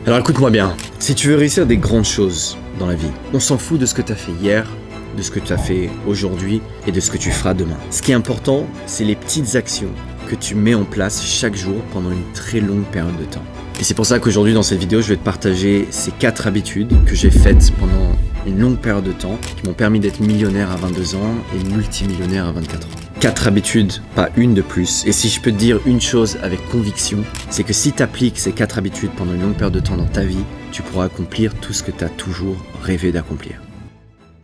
Alors écoute-moi bien, si tu veux réussir des grandes choses dans la vie, on s'en fout de ce que tu as fait hier, de ce que tu as fait aujourd'hui et de ce que tu feras demain. Ce qui est important, c'est les petites actions que tu mets en place chaque jour pendant une très longue période de temps. Et c'est pour ça qu'aujourd'hui dans cette vidéo, je vais te partager ces 4 habitudes que j'ai faites pendant une longue période de temps, qui m'ont permis d'être millionnaire à 22 ans et multimillionnaire à 24 ans. 4 habitudes, pas une de plus. Et si je peux te dire une chose avec conviction, c'est que si tu appliques ces 4 habitudes pendant une longue période de temps dans ta vie, tu pourras accomplir tout ce que tu as toujours rêvé d'accomplir.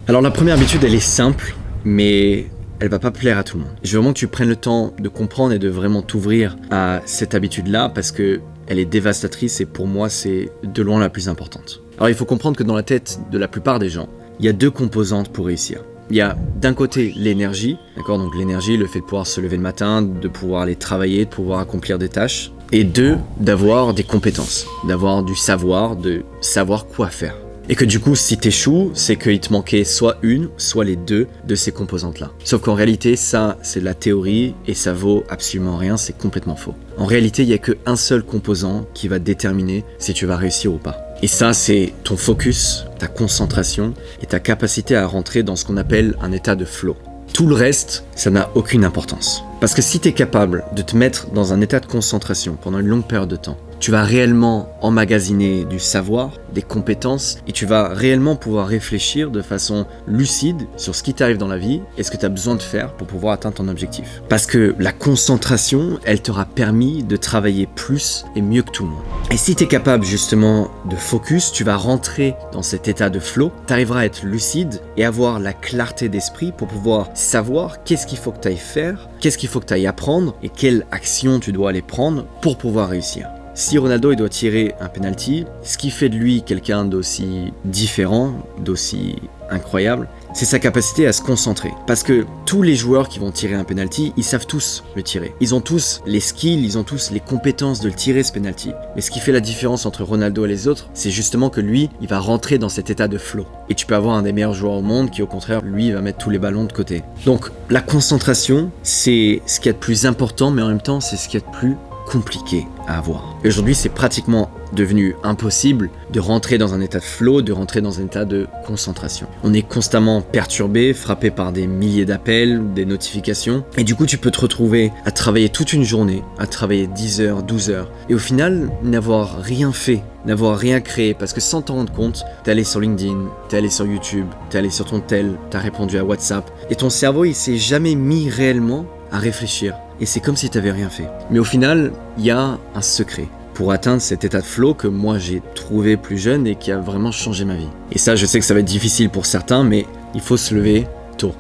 Alors la première habitude, elle est simple, mais elle va pas plaire à tout le monde. Je veux vraiment que tu prennes le temps de comprendre et de vraiment t'ouvrir à cette habitude-là parce que elle est dévastatrice et pour moi, c'est de loin la plus importante. Alors il faut comprendre que dans la tête de la plupart des gens, il y a 2 composantes pour réussir. Il y a d'un côté l'énergie, d'accord, donc l'énergie, le fait de pouvoir se lever le matin, de pouvoir aller travailler, de pouvoir accomplir des tâches. Et 2, d'avoir des compétences, d'avoir du savoir, de savoir quoi faire. Et que du coup, si t'échoues, c'est qu'il te manquait soit une, soit les 2 de ces composantes-là. Sauf qu'en réalité, ça, c'est de la théorie et ça vaut absolument rien, c'est complètement faux. En réalité, il n'y a qu'un seul composant qui va déterminer si tu vas réussir ou pas. Et ça, c'est ton focus, ta concentration et ta capacité à rentrer dans ce qu'on appelle un état de flow. Tout le reste, ça n'a aucune importance. Parce que si tu es capable de te mettre dans un état de concentration pendant une longue période de temps, tu vas réellement emmagasiner du savoir, des compétences et tu vas réellement pouvoir réfléchir de façon lucide sur ce qui t'arrive dans la vie et ce que tu as besoin de faire pour pouvoir atteindre ton objectif. Parce que la concentration, elle t'aura permis de travailler plus et mieux que tout le monde. Et si tu es capable justement de focus, tu vas rentrer dans cet état de flow, tu arriveras à être lucide et avoir la clarté d'esprit pour pouvoir savoir qu'est-ce qu'il faut que tu ailles faire, qu'est-ce qu'il faut que tu ailles apprendre et quelle action tu dois aller prendre pour pouvoir réussir. Si Ronaldo il doit tirer un penalty, ce qui fait de lui quelqu'un d'aussi différent, d'aussi incroyable, c'est sa capacité à se concentrer. Parce que tous les joueurs qui vont tirer un penalty, ils savent tous le tirer. Ils ont tous les skills, ils ont tous les compétences de le tirer ce penalty. Mais ce qui fait la différence entre Ronaldo et les autres, c'est justement que lui, il va rentrer dans cet état de flow. Et tu peux avoir un des meilleurs joueurs au monde qui au contraire, lui, va mettre tous les ballons de côté. Donc la concentration, c'est ce qu'il y a de plus important, mais en même temps, c'est ce qu'il y a de plus compliqué à avoir. Et aujourd'hui, c'est pratiquement devenu impossible de rentrer dans un état de flow, de rentrer dans un état de concentration. On est constamment perturbé, frappé par des milliers d'appels, des notifications, et du coup, tu peux te retrouver à travailler toute une journée, à travailler 10 heures, 12 heures, et au final, n'avoir rien fait, n'avoir rien créé, parce que sans t'en rendre compte, t'es allé sur LinkedIn, t'es allé sur YouTube, t'es allé sur ton tel, t'as répondu à WhatsApp, et ton cerveau, il s'est jamais mis réellement à réfléchir. Et c'est comme si tu n'avais rien fait. Mais au final, il y a un secret pour atteindre cet état de flow que moi j'ai trouvé plus jeune et qui a vraiment changé ma vie. Et ça, je sais que ça va être difficile pour certains, mais il faut se lever tôt,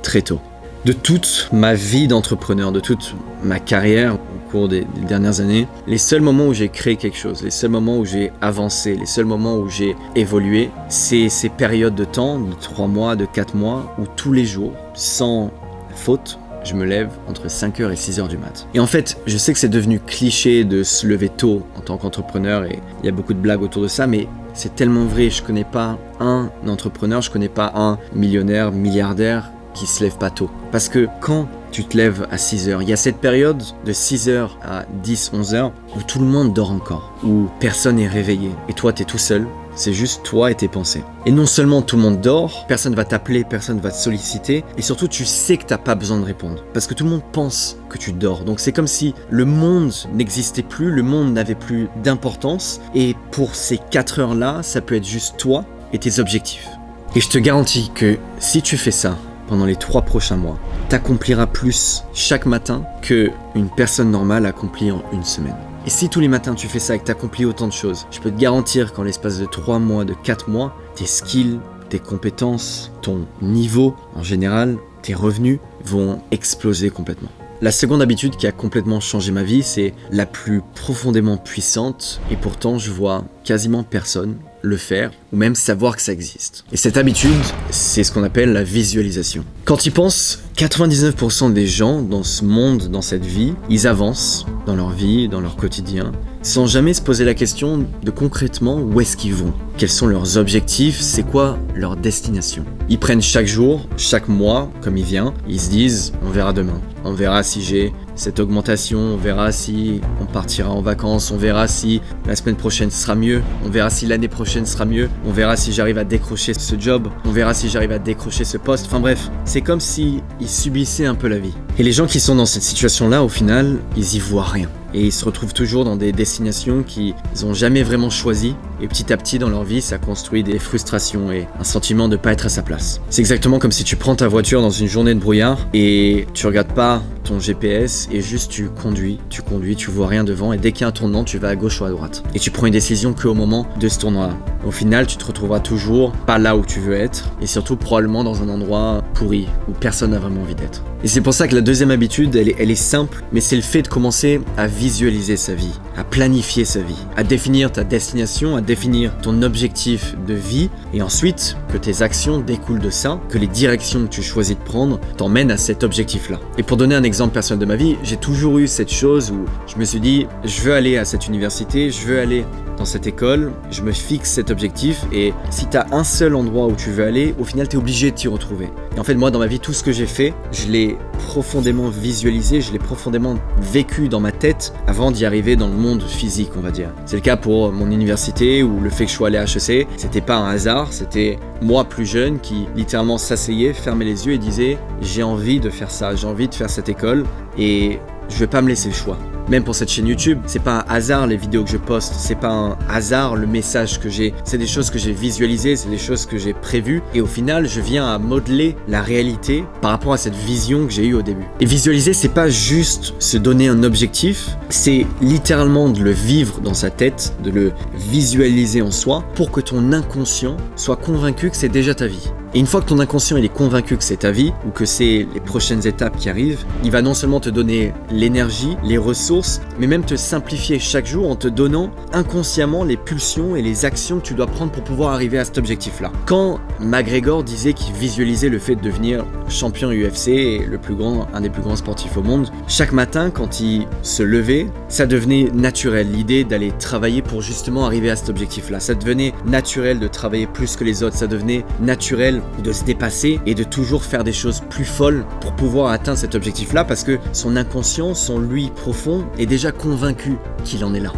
très tôt. De toute ma vie d'entrepreneur, de toute ma carrière au cours des dernières années, les seuls moments où j'ai créé quelque chose, les seuls moments où j'ai avancé, les seuls moments où j'ai évolué, c'est ces périodes de temps, de 3 mois, de 4 mois, où tous les jours, sans faute, je me lève entre 5h et 6h du mat. Et en fait, je sais que c'est devenu cliché de se lever tôt en tant qu'entrepreneur et il y a beaucoup de blagues autour de ça, mais c'est tellement vrai. Je connais pas un entrepreneur, je connais pas un millionnaire, milliardaire qui se lève pas tôt. Parce que quand tu te lèves à 6h, il y a cette période de 6h à 10, 11h où tout le monde dort encore, où personne n'est réveillé et toi t'es tout seul. C'est juste toi et tes pensées. Et non seulement tout le monde dort, personne va t'appeler, personne va te solliciter, et surtout tu sais que t'as pas besoin de répondre. Parce que tout le monde pense que tu dors. Donc c'est comme si le monde n'existait plus, le monde n'avait plus d'importance, et pour ces 4 heures-là, ça peut être juste toi et tes objectifs. Et je te garantis que si tu fais ça pendant les 3 prochains mois, t'accompliras plus chaque matin qu'une personne normale accomplit en une semaine. Et si tous les matins tu fais ça et que tu accomplis autant de choses, je peux te garantir qu'en l'espace de 3 mois, de 4 mois, tes skills, tes compétences, ton niveau en général, tes revenus vont exploser complètement. La seconde habitude qui a complètement changé ma vie, c'est la plus profondément puissante et pourtant je vois quasiment personne le faire ou même savoir que ça existe. Et cette habitude, c'est ce qu'on appelle la visualisation. Quand tu y penses, 99% des gens dans ce monde, dans cette vie, ils avancent dans leur vie, dans leur quotidien, sans jamais se poser la question de concrètement où est-ce qu'ils vont. Quels sont leurs objectifs, c'est quoi leur destination. Ils prennent chaque jour, chaque mois, comme il vient, ils se disent on verra demain. On verra si j'ai cette augmentation, on verra si on partira en vacances, on verra si la semaine prochaine sera mieux, on verra si l'année prochaine sera mieux, on verra si j'arrive à décrocher ce job, on verra si j'arrive à décrocher ce poste. Enfin bref, c'est comme si ils subissaient un peu la vie. Et les gens qui sont dans cette situation-là, au final, ils y voient rien. Et ils se retrouvent toujours dans des destinations qu'ils n'ont jamais vraiment choisies. Et petit à petit dans leur vie, ça construit des frustrations et un sentiment de ne pas être à sa place. C'est exactement comme si tu prends ta voiture dans une journée de brouillard et tu regardes pas ton GPS et juste tu conduis, tu vois rien devant et dès qu'il y a un tournant, tu vas à gauche ou à droite. Et tu prends une décision qu'au moment de ce tournant-là. Au final, tu te retrouveras toujours pas là où tu veux être et surtout probablement dans un endroit pourri où personne n'a vraiment envie d'être. Et c'est pour ça que la deuxième habitude, elle est simple, mais c'est le fait de commencer à visualiser sa vie, à planifier sa vie, à définir ta destination, à définir ton objectif de vie et ensuite que tes actions découlent de ça, que les directions que tu choisis de prendre t'emmènent à cet objectif-là. Et pour donner un exemple personnel de ma vie, j'ai toujours eu cette chose où je me suis dit, je veux aller à cette université, je veux aller dans cette école, je me fixe cet objectif et si tu as un seul endroit où tu veux aller, au final tu es obligé de t'y retrouver. Et en fait moi dans ma vie, tout ce que j'ai fait, je l'ai profondément visualisé, je l'ai profondément vécu dans ma tête avant d'y arriver dans le monde physique, on va dire. C'est le cas pour mon université ou le fait que je sois allé à HEC, c'était pas un hasard, c'était moi plus jeune qui littéralement s'asseyait, fermait les yeux et disait j'ai envie de faire ça, j'ai envie de faire cette école et je vais pas me laisser le choix. Même pour cette chaîne YouTube, c'est pas un hasard les vidéos que je poste, c'est pas un hasard le message que j'ai, c'est des choses que j'ai visualisées, c'est des choses que j'ai prévues et au final je viens à modeler la réalité par rapport à cette vision que j'ai eue au début. Et visualiser, c'est pas juste se donner un objectif, c'est littéralement de le vivre dans sa tête, de le visualiser en soi pour que ton inconscient soit convaincu que c'est déjà ta vie. Et une fois que ton inconscient il est convaincu que c'est ta vie ou que c'est les prochaines étapes qui arrivent, il va non seulement te donner l'énergie, les ressources, mais même te simplifier chaque jour en te donnant inconsciemment les pulsions et les actions que tu dois prendre pour pouvoir arriver à cet objectif-là. Quand McGregor disait qu'il visualisait le fait de devenir champion UFC et un des plus grands sportifs au monde, chaque matin quand il se levait, ça devenait naturel, l'idée d'aller travailler pour justement arriver à cet objectif-là. Ça devenait naturel de travailler plus que les autres, ça devenait naturel de se dépasser et de toujours faire des choses plus folles pour pouvoir atteindre cet objectif-là parce que son inconscient, son lui profond est déjà convaincu qu'il en est là.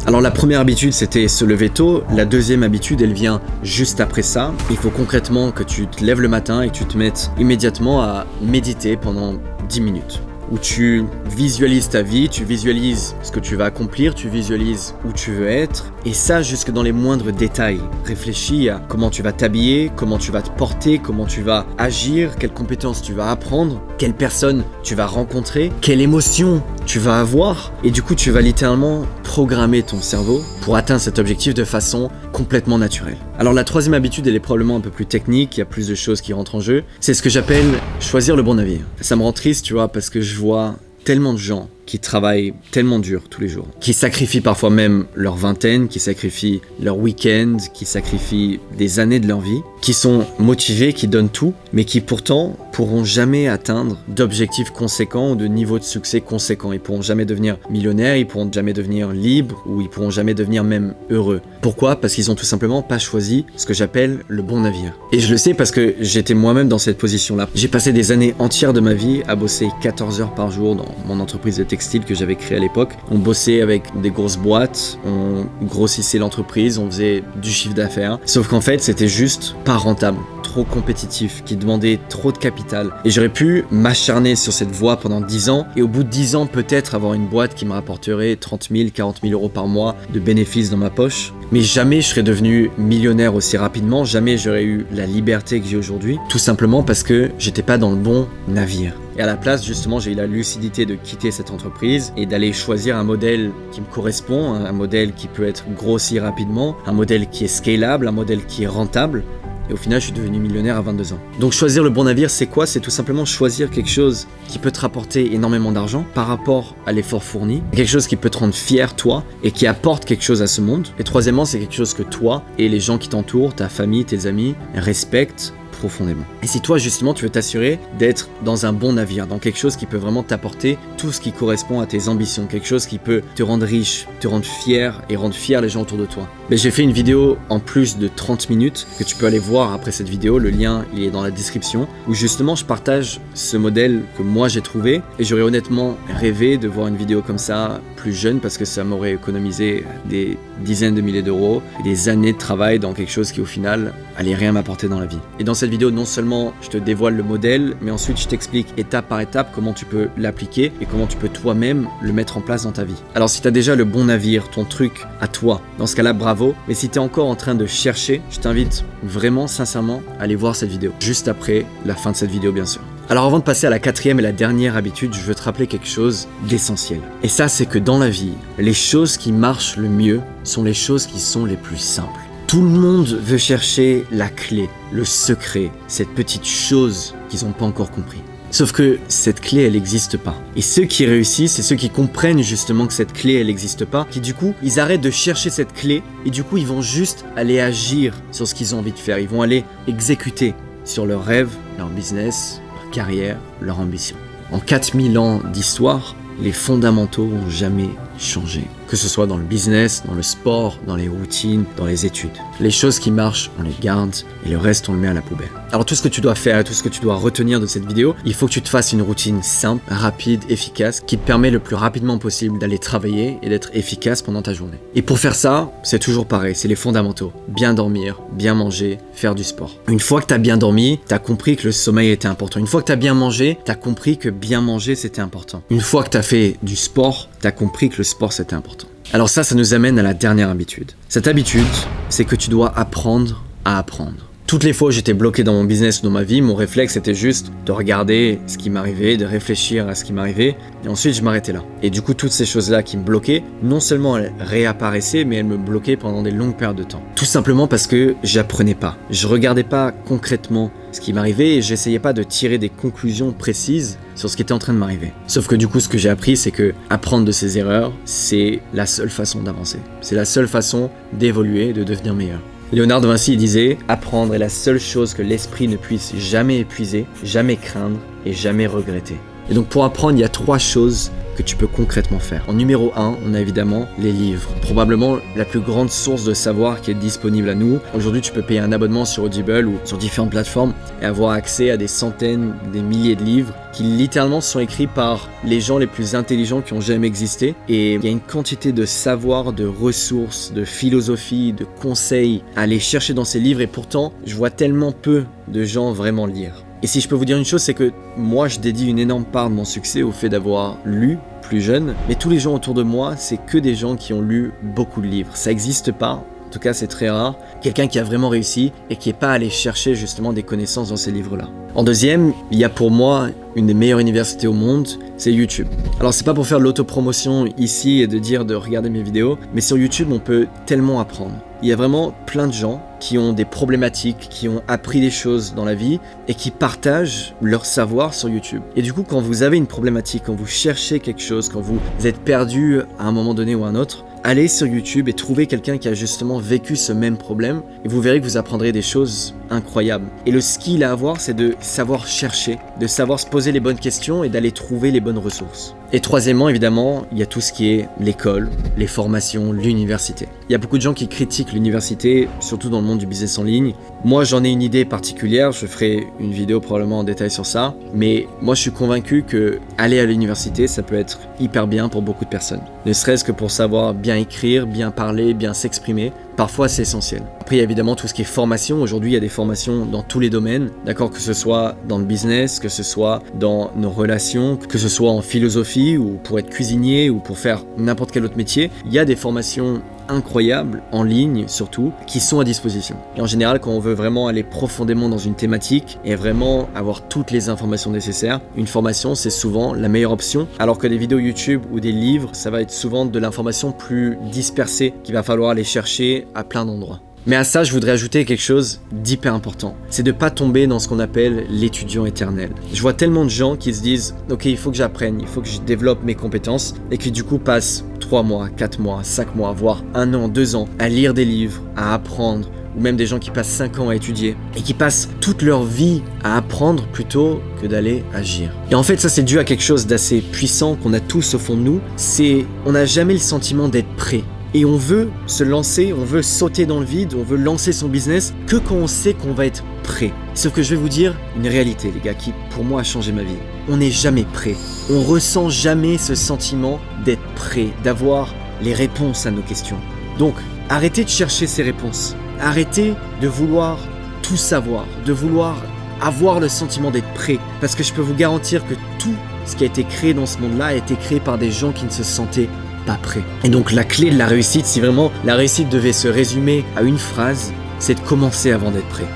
Alors la première habitude c'était se lever tôt, la deuxième habitude elle vient juste après ça. Il faut concrètement que tu te lèves le matin et que tu te mettes immédiatement à méditer pendant 10 minutes. Où tu visualises ta vie, tu visualises ce que tu vas accomplir, tu visualises où tu veux être, et ça jusque dans les moindres détails. Réfléchis à comment tu vas t'habiller, comment tu vas te porter, comment tu vas agir, quelles compétences tu vas apprendre, quelle personne tu vas rencontrer, quelle émotion tu vas avoir, et du coup tu vas littéralement programmer ton cerveau pour atteindre cet objectif de façon complètement naturelle. Alors la troisième habitude, elle est probablement un peu plus technique, il y a plus de choses qui rentrent en jeu, c'est ce que j'appelle choisir le bon navire. Ça me rend triste, tu vois, parce que je vois tellement de gens qui travaillent tellement dur tous les jours, qui sacrifient parfois même leur vingtaine, qui sacrifient leur week-end, qui sacrifient des années de leur vie, qui sont motivés, qui donnent tout, mais qui pourtant pourront jamais atteindre d'objectifs conséquents ou de niveaux de succès conséquents. Ils pourront jamais devenir millionnaires, ils pourront jamais devenir libres ou ils pourront jamais devenir même heureux. Pourquoi ? Parce qu'ils ont tout simplement pas choisi ce que j'appelle le bon navire. Et je le sais parce que j'étais moi-même dans cette position-là. J'ai passé des années entières de ma vie à bosser 14 heures par jour dans mon entreprise de textile que j'avais créée à l'époque. On bossait avec des grosses boîtes, on grossissait l'entreprise, on faisait du chiffre d'affaires. Sauf qu'en fait, c'était juste pas rentable, trop compétitif, qui demandait trop de capital. Et j'aurais pu m'acharner sur cette voie pendant 10 ans et au bout de 10 ans, peut-être avoir une boîte qui me rapporterait 30 000, 40 000 euros par mois de bénéfices dans ma poche. Mais jamais je serais devenu millionnaire aussi rapidement, jamais j'aurais eu la liberté que j'ai aujourd'hui, tout simplement parce que j'étais pas dans le bon navire. Et à la place, justement, j'ai eu la lucidité de quitter cette entreprise et d'aller choisir un modèle qui me correspond, un modèle qui peut être grossi rapidement, un modèle qui est scalable, un modèle qui est rentable. Et au final, je suis devenu millionnaire à 22 ans. Donc choisir le bon navire, c'est quoi ? C'est tout simplement choisir quelque chose qui peut te rapporter énormément d'argent par rapport à l'effort fourni, quelque chose qui peut te rendre fier, toi, et qui apporte quelque chose à ce monde. Et troisièmement, c'est quelque chose que toi et les gens qui t'entourent, ta famille, tes amis, respectent, profondément. Et si toi justement tu veux t'assurer d'être dans un bon navire, dans quelque chose qui peut vraiment t'apporter tout ce qui correspond à tes ambitions, quelque chose qui peut te rendre riche, te rendre fier et rendre fier les gens autour de toi. Mais j'ai fait une vidéo en plus de 30 minutes que tu peux aller voir après cette vidéo, le lien il est dans la description, où justement je partage ce modèle que moi j'ai trouvé et j'aurais honnêtement rêvé de voir une vidéo comme ça plus jeune parce que ça m'aurait économisé des dizaines de milliers d'euros et des années de travail dans quelque chose qui au final allait rien m'apporter dans la vie. Et dans cette vidéo, non seulement je te dévoile le modèle, mais ensuite je t'explique étape par étape comment tu peux l'appliquer et comment tu peux toi-même le mettre en place dans ta vie. Alors si tu as déjà le bon navire, ton truc à toi, dans ce cas-là bravo, mais si tu es encore en train de chercher, je t'invite vraiment sincèrement à aller voir cette vidéo, juste après la fin de cette vidéo bien sûr. Alors avant de passer à la quatrième et la dernière habitude, je veux te rappeler quelque chose d'essentiel. Et ça, c'est que dans la vie, les choses qui marchent le mieux sont les choses qui sont les plus simples. Tout le monde veut chercher la clé, le secret, cette petite chose qu'ils n'ont pas encore compris. Sauf que cette clé, elle n'existe pas. Et ceux qui réussissent, c'est ceux qui comprennent justement que cette clé, elle n'existe pas, qui du coup, ils arrêtent de chercher cette clé et du coup, ils vont juste aller agir sur ce qu'ils ont envie de faire. Ils vont aller exécuter sur leurs rêves, leur business, carrière, leur ambition. En 4000 ans d'histoire, les fondamentaux n'ont jamais changé. Que ce soit dans le business, dans le sport, dans les routines, dans les études. Les choses qui marchent, on les garde et le reste, on le met à la poubelle. Alors tout ce que tu dois faire et tout ce que tu dois retenir de cette vidéo, il faut que tu te fasses une routine simple, rapide, efficace, qui te permet le plus rapidement possible d'aller travailler et d'être efficace pendant ta journée. Et pour faire ça, c'est toujours pareil, c'est les fondamentaux. Bien dormir, bien manger, faire du sport. Une fois que tu as bien dormi, tu as compris que le sommeil était important. Une fois que tu as bien mangé, tu as compris que bien manger, c'était important. Une fois que tu as fait du sport, tu as compris que le sport, c'était important. Alors ça nous amène à la dernière habitude. Cette habitude, c'est que tu dois apprendre à apprendre. Toutes les fois où j'étais bloqué dans mon business ou dans ma vie, mon réflexe était juste de regarder ce qui m'arrivait, de réfléchir à ce qui m'arrivait, et ensuite je m'arrêtais là. Et du coup, toutes ces choses-là qui me bloquaient, non seulement elles réapparaissaient, mais elles me bloquaient pendant des longues périodes de temps. Tout simplement parce que j'apprenais pas. Je regardais pas concrètement ce qui m'arrivait et j'essayais pas de tirer des conclusions précises sur ce qui était en train de m'arriver. Sauf que du coup, ce que j'ai appris, c'est que apprendre de ses erreurs, c'est la seule façon d'avancer. C'est la seule façon d'évoluer, de devenir meilleur. Léonard de Vinci disait « Apprendre est la seule chose que l'esprit ne puisse jamais épuiser, jamais craindre et jamais regretter. » Et donc pour apprendre, il y a 3 choses que tu peux concrètement faire. En numéro 1, on a évidemment les livres. Probablement la plus grande source de savoir qui est disponible à nous. Aujourd'hui, tu peux payer un abonnement sur Audible ou sur différentes plateformes et avoir accès à des centaines, des milliers de livres qui littéralement sont écrits par les gens les plus intelligents qui ont jamais existé. Et il y a une quantité de savoir, de ressources, de philosophie, de conseils à aller chercher dans ces livres et pourtant, je vois tellement peu de gens vraiment lire. Et si je peux vous dire une chose, c'est que moi, je dédie une énorme part de mon succès au fait d'avoir lu plus jeune. Mais tous les gens autour de moi, c'est que des gens qui ont lu beaucoup de livres. Ça n'existe pas. En tout cas, c'est très rare. Quelqu'un qui a vraiment réussi et qui n'est pas allé chercher justement des connaissances dans ces livres-là. En deuxième, il y a pour moi une des meilleures universités au monde, c'est YouTube. Alors c'est pas pour faire de l'autopromotion ici et de dire de regarder mes vidéos, mais sur YouTube, on peut tellement apprendre. Il y a vraiment plein de gens qui ont des problématiques, qui ont appris des choses dans la vie et qui partagent leur savoir sur YouTube. Et du coup, quand vous avez une problématique, quand vous cherchez quelque chose, quand vous êtes perdu à un moment donné ou à un autre, allez sur YouTube et trouvez quelqu'un qui a justement vécu ce même problème et vous verrez que vous apprendrez des choses incroyables. Et le skill à avoir, c'est de savoir chercher, de savoir se poser les bonnes questions et d'aller trouver les bonnes ressources. Et troisièmement, évidemment, il y a tout ce qui est l'école, les formations, l'université. Il y a beaucoup de gens qui critiquent l'université, surtout dans le monde du business en ligne. Moi, j'en ai une idée particulière, je ferai une vidéo probablement en détail sur ça, mais moi, je suis convaincu que aller à l'université, ça peut être hyper bien pour beaucoup de personnes. Ne serait-ce que pour savoir bien écrire, bien parler, bien s'exprimer. Parfois, c'est essentiel. Après, il y a évidemment tout ce qui est formation. Aujourd'hui, il y a des formations dans tous les domaines, d'accord, que ce soit dans le business, que ce soit dans nos relations, que ce soit en philosophie ou pour être cuisinier ou pour faire n'importe quel autre métier. Il y a des formations incroyables, en ligne surtout, qui sont à disposition. Et en général, quand on veut vraiment aller profondément dans une thématique et vraiment avoir toutes les informations nécessaires, une formation, c'est souvent la meilleure option, alors que des vidéos YouTube ou des livres, ça va être souvent de l'information plus dispersée qu'il va falloir aller chercher à plein d'endroits. Mais à ça, je voudrais ajouter quelque chose d'hyper important. C'est de ne pas tomber dans ce qu'on appelle l'étudiant éternel. Je vois tellement de gens qui se disent « Ok, il faut que j'apprenne, il faut que je développe mes compétences » et qui du coup passent 3 mois, 4 mois, 5 mois, voire 1 an, 2 ans à lire des livres, à apprendre ou même des gens qui passent 5 ans à étudier, et qui passent toute leur vie à apprendre plutôt que d'aller agir. Et en fait, ça c'est dû à quelque chose d'assez puissant qu'on a tous au fond de nous, c'est on n'a jamais le sentiment d'être prêt. Et on veut se lancer, on veut sauter dans le vide, on veut lancer son business que quand on sait qu'on va être prêt. Sauf que je vais vous dire une réalité, les gars, qui pour moi a changé ma vie. On n'est jamais prêt. On ressent jamais ce sentiment d'être prêt, d'avoir les réponses à nos questions. Donc, arrêtez de chercher ces réponses. Arrêtez de vouloir tout savoir, de vouloir avoir le sentiment d'être prêt. Parce que je peux vous garantir que tout ce qui a été créé dans ce monde-là a été créé par des gens qui ne se sentaient pas prêt. Et donc la clé de la réussite, si vraiment la réussite devait se résumer à une phrase, c'est de commencer avant d'être prêt.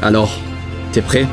Alors, t'es prêt ?